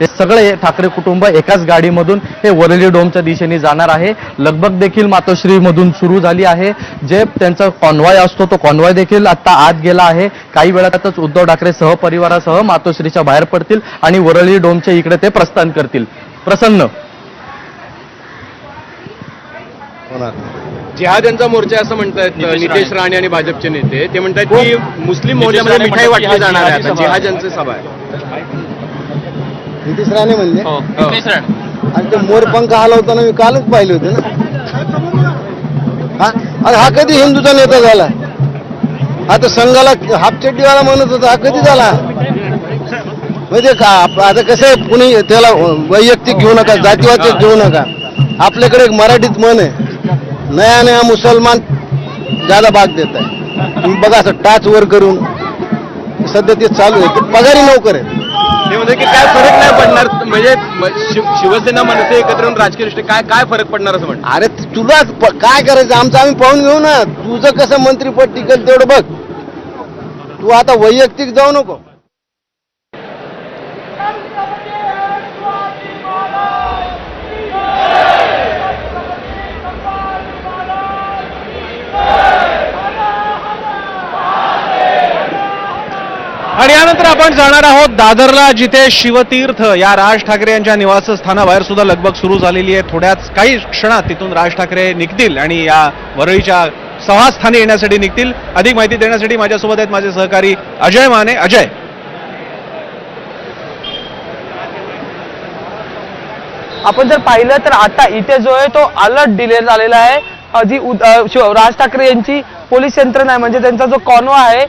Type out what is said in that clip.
हे सगळे ठाकरे कुटुंब एकाच गाडीमधून हे वरळी डोमच्या दिशेने जाणार आहे. लगबग देखील मातोश्रीमधून सुरू झाली आहे. जे त्यांचा कॉन्वॉय असतो तो कॉन्वॉय देखील आता आत गेला आहे. काही वेळातच उद्धव ठाकरे सहपरिवारासह मातोश्रीच्या बाहेर पडतील आणि वरळी डोमच्या इकडे ते प्रस्थान करतील. प्रसन्न जिहाद यांचा मोर्चा असं म्हणतात नितेश राणे आणि भाजपचे नेते. ते म्हणतात की मुस्लिम मोर्चामध्ये मिठाई वाटली जाणार आहे. आता जिहाद यांची सभा आहे. नितेश राणे म्हणले नितेश राणे आणि ते मोरपंख हलवताना मी कालच पाहिले होते ना. हा कधी हिंदूचा नेता झाला? आता संघाला हापचड्डीवाला म्हणत होता, हा कधी झाला? म्हणजे आता कसं आहे, कुणी त्याला वैयक्तिक घेऊ नका, जातीवाचक घेऊ नका. आपल्याकडे एक मराठीत म्हण आहे, नया नया मुसलमान ज्यादा भाग देत आहे. तुम्ही बघा असं टाच वर करून सध्या ते चालू आहे. ते पगारी नोकर आहे. ते म्हणजे की काय फरक नाही पडणार, म्हणजे शिवसेना मनसे एकत्र येऊन राजकीय दृष्टी काय फरक पडणार असं म्हणतात. अरे तुला काय करायचं आमचं आम्ही पाहून घेऊ ना. तुझं कसं मंत्रीपद टिकेल तेवढं बघ. तू आता वैयक्तिक जाऊ नको. आणि यानंतर आपण जाणार आहोत दादरला, जिथे शिवतीर्थ या राज ठाकरे यांच्या निवासस्थानाबाहेर सुद्धा लगबग सुरू झालेली आहे. थोड्याच काही क्षणात तिथून राज ठाकरे निघतील आणि या वरळीच्या सभास्थानी येण्यासाठी निघतील. अधिक माहिती देण्यासाठी माझ्यासोबत आहेत माझे सहकारी अजय माने. अजय, आपण जर पाहिलं तर आता इथे जो आहे तो अलर्ट डिले झालेला आहे. जी राज ठाकरे यांची पोलीस यंत्रणा आहे, म्हणजे त्यांचा जो कॉन्वॉय आहे